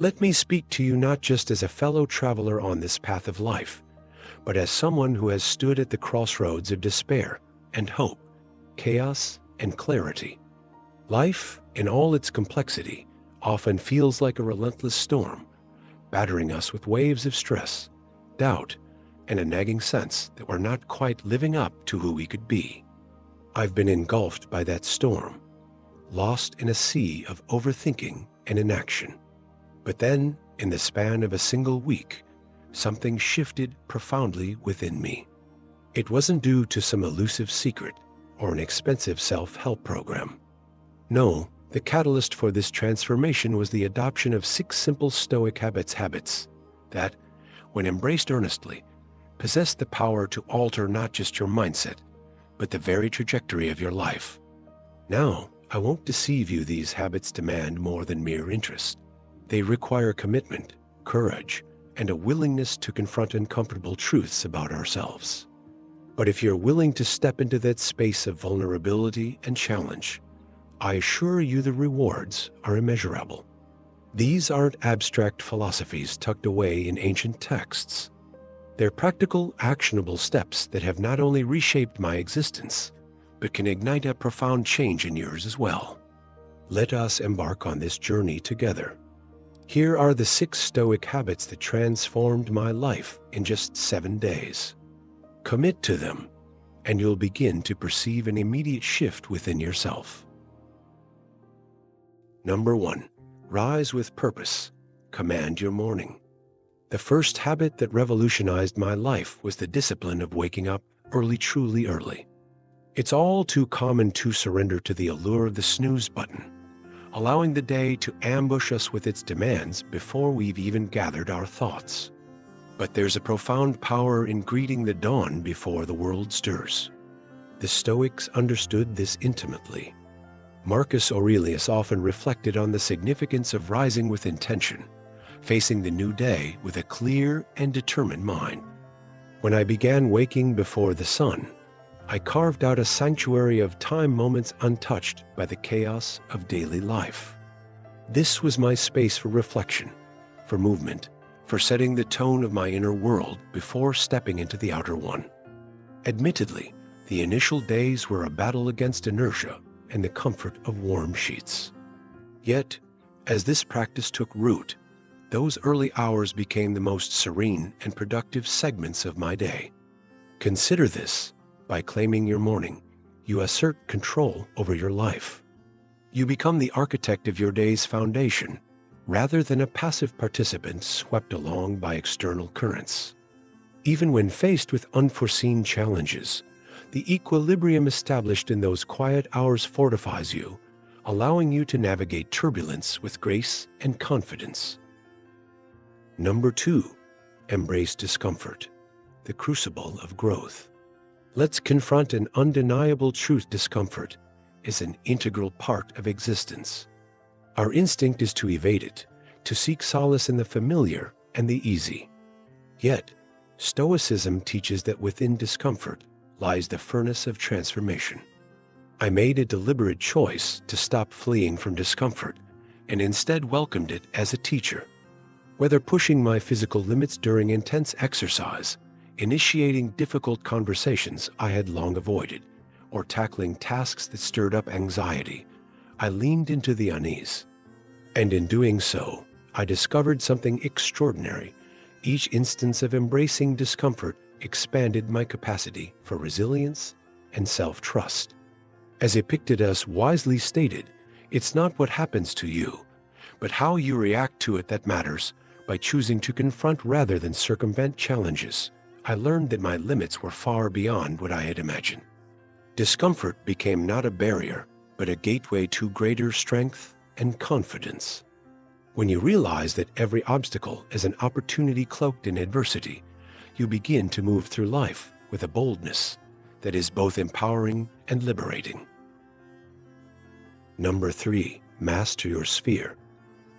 Let me speak to you not just as a fellow traveler on this path of life, but as someone who has stood at the crossroads of despair and hope, chaos and clarity. Life, in all its complexity, often feels like a relentless storm, battering us with waves of stress, doubt, and a nagging sense that we're not quite living up to who we could be. I've been engulfed by that storm, lost in a sea of overthinking and inaction. But then, in the span of a single week, something shifted profoundly within me. It wasn't due to some elusive secret or an expensive self-help program. No, the catalyst for this transformation was the adoption of 6 simple Stoic habits that, when embraced earnestly, possess the power to alter not just your mindset, but the very trajectory of your life. Now, I won't deceive you, these habits demand more than mere interest. They require commitment, courage, and a willingness to confront uncomfortable truths about ourselves. But if you're willing to step into that space of vulnerability and challenge, I assure you the rewards are immeasurable. These aren't abstract philosophies tucked away in ancient texts. They're practical, actionable steps that have not only reshaped my existence, but can ignite a profound change in yours as well. Let us embark on this journey together. Here are the 6 Stoic habits that transformed my life in just 7 days. Commit to them, and you'll begin to perceive an immediate shift within yourself. Number 1. Rise with purpose. Command your morning. The first habit that revolutionized my life was the discipline of waking up early, truly early. It's all too common to surrender to the allure of the snooze button, allowing the day to ambush us with its demands before we've even gathered our thoughts. But there's a profound power in greeting the dawn before the world stirs. The Stoics understood this intimately. Marcus Aurelius often reflected on the significance of rising with intention, facing the new day with a clear and determined mind. When I began waking before the sun, I carved out a sanctuary of time moments untouched by the chaos of daily life. This was my space for reflection, for movement, for setting the tone of my inner world before stepping into the outer one. Admittedly, the initial days were a battle against inertia and the comfort of warm sheets. Yet, as this practice took root, those early hours became the most serene and productive segments of my day. Consider this: by claiming your morning, you assert control over your life. You become the architect of your day's foundation, rather than a passive participant swept along by external currents. Even when faced with unforeseen challenges, the equilibrium established in those quiet hours fortifies you, allowing you to navigate turbulence with grace and confidence. Number 2, embrace discomfort, the crucible of growth. Let's confront an undeniable truth: discomfort is an integral part of existence. Our instinct is to evade it, to seek solace in the familiar and the easy. Yet, Stoicism teaches that within discomfort lies the furnace of transformation. I made a deliberate choice to stop fleeing from discomfort and instead welcomed it as a teacher. Whether pushing my physical limits during intense exercise, initiating difficult conversations I had long avoided, or tackling tasks that stirred up anxiety, I leaned into the unease. And in doing so, I discovered something extraordinary. Each instance of embracing discomfort expanded my capacity for resilience and self-trust. As Epictetus wisely stated, it's not what happens to you, but how you react to it that matters. By choosing to confront rather than circumvent challenges, I learned that my limits were far beyond what I had imagined. Discomfort became not a barrier, but a gateway to greater strength and confidence. When you realize that every obstacle is an opportunity cloaked in adversity, you begin to move through life with a boldness that is both empowering and liberating. Number 3, master your sphere.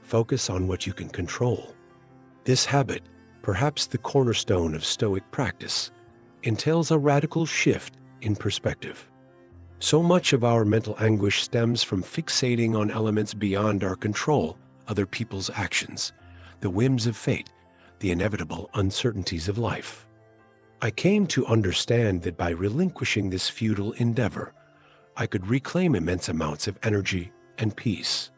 Focus on what you can control. This habit, perhaps the cornerstone of Stoic practice, entails a radical shift in perspective. So much of our mental anguish stems from fixating on elements beyond our control, other people's actions, the whims of fate, the inevitable uncertainties of life. I came to understand that by relinquishing this futile endeavor, I could reclaim immense amounts of energy and peace.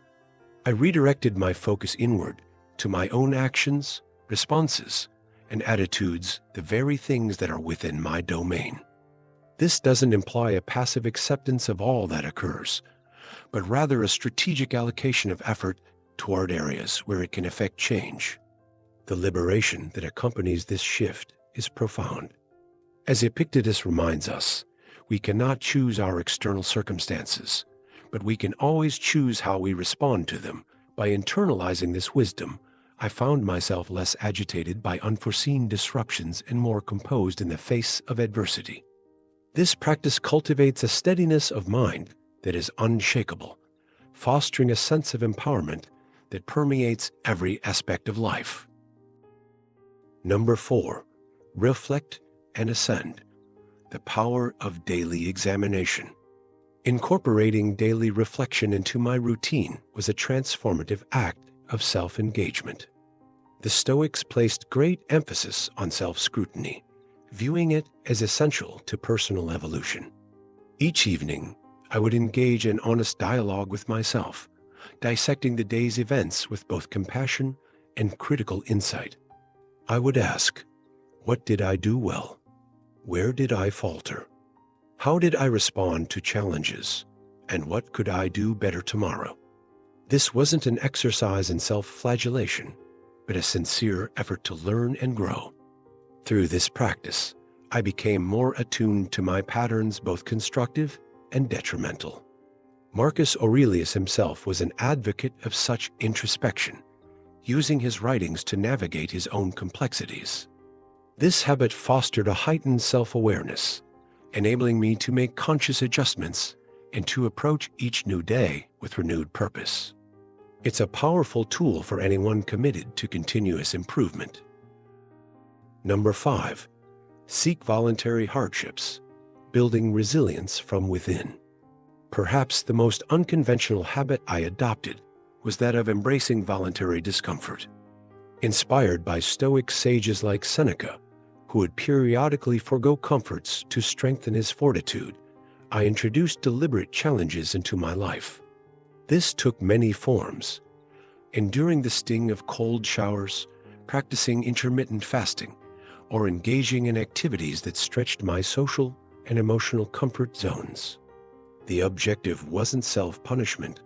I redirected my focus inward to my own actions, responses, and attitudes, the very things that are within my domain. This doesn't imply a passive acceptance of all that occurs, but rather a strategic allocation of effort toward areas where it can affect change. The liberation that accompanies this shift is profound. As Epictetus reminds us, we cannot choose our external circumstances, but we can always choose how we respond to them. By internalizing this wisdom, I found myself less agitated by unforeseen disruptions and more composed in the face of adversity. This practice cultivates a steadiness of mind that is unshakable, fostering a sense of empowerment that permeates every aspect of life. Number 4, reflect and ascend. The power of daily examination. Incorporating daily reflection into my routine was a transformative act of self-engagement. The Stoics placed great emphasis on self-scrutiny, viewing it as essential to personal evolution. Each evening, I would engage in honest dialogue with myself, dissecting the day's events with both compassion and critical insight. I would ask, what did I do well? Where did I falter? How did I respond to challenges? And what could I do better tomorrow? This wasn't an exercise in self-flagellation, but a sincere effort to learn and grow. Through this practice, I became more attuned to my patterns, both constructive and detrimental. Marcus Aurelius himself was an advocate of such introspection, using his writings to navigate his own complexities. This habit fostered a heightened self-awareness, enabling me to make conscious adjustments and to approach each new day with renewed purpose. It's a powerful tool for anyone committed to continuous improvement. Number 5, seek voluntary hardships, building resilience from within. Perhaps the most unconventional habit I adopted was that of embracing voluntary discomfort. Inspired by Stoic sages like Seneca, who would periodically forego comforts to strengthen his fortitude, I introduced deliberate challenges into my life. This took many forms: enduring the sting of cold showers, practicing intermittent fasting, or engaging in activities that stretched my social and emotional comfort zones. The objective wasn't self-punishment,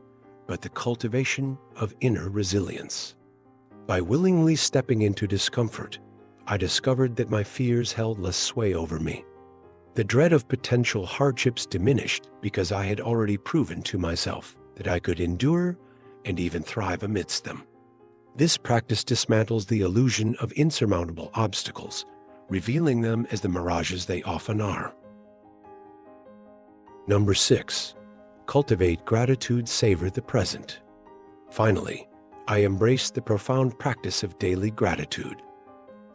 but the cultivation of inner resilience. By willingly stepping into discomfort, I discovered that my fears held less sway over me. The dread of potential hardships diminished because I had already proven to myself that I could endure and even thrive amidst them. This practice dismantles the illusion of insurmountable obstacles, revealing them as the mirages they often are. Number 6, cultivate gratitude, savor the present. Finally, I embraced the profound practice of daily gratitude.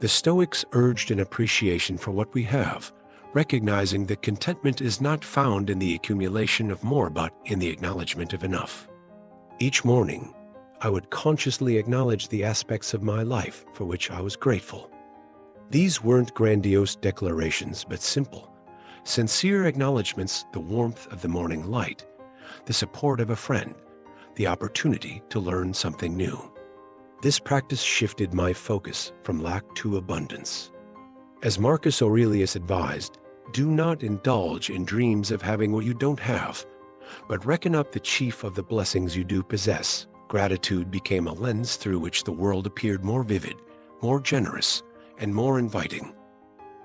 The Stoics urged an appreciation for what we have, recognizing that contentment is not found in the accumulation of more but in the acknowledgement of enough. Each morning, I would consciously acknowledge the aspects of my life for which I was grateful. These weren't grandiose declarations, but simple, sincere acknowledgments: the warmth of the morning light, the support of a friend, the opportunity to learn something new. This practice shifted my focus from lack to abundance. As Marcus Aurelius advised, do not indulge in dreams of having what you don't have, but reckon up the chief of the blessings you do possess. Gratitude became a lens through which the world appeared more vivid, more generous, and more inviting.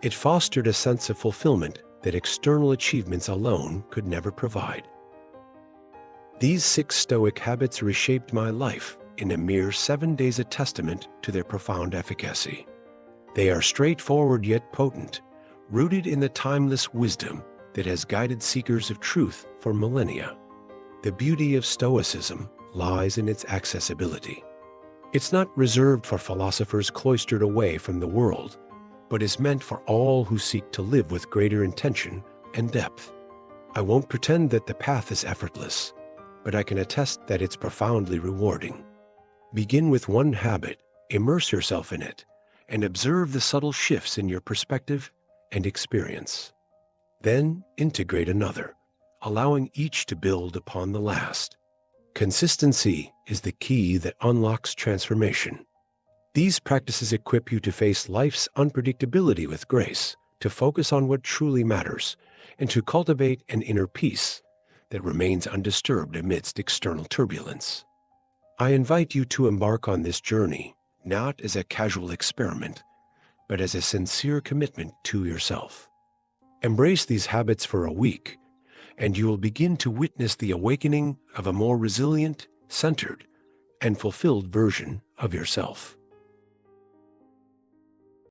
It fostered a sense of fulfillment that external achievements alone could never provide. These 6 Stoic habits reshaped my life in a mere 7 days, a testament to their profound efficacy. They are straightforward yet potent, rooted in the timeless wisdom that has guided seekers of truth for millennia. The beauty of Stoicism lies in its accessibility. It's not reserved for philosophers cloistered away from the world, but is meant for all who seek to live with greater intention and depth. I won't pretend that the path is effortless, but I can attest that it's profoundly rewarding. Begin with one habit Immerse yourself in it and observe the subtle shifts in your perspective and experience. Then integrate another, allowing each to build upon the last. Consistency is the key that unlocks transformation. These practices equip you to face life's unpredictability with grace, to focus on what truly matters, and to cultivate an inner peace that remains undisturbed amidst external turbulence. I invite you to embark on this journey not as a casual experiment, but as a sincere commitment to yourself. Embrace these habits for a week, and you will begin to witness the awakening of a more resilient, centered, and fulfilled version of yourself.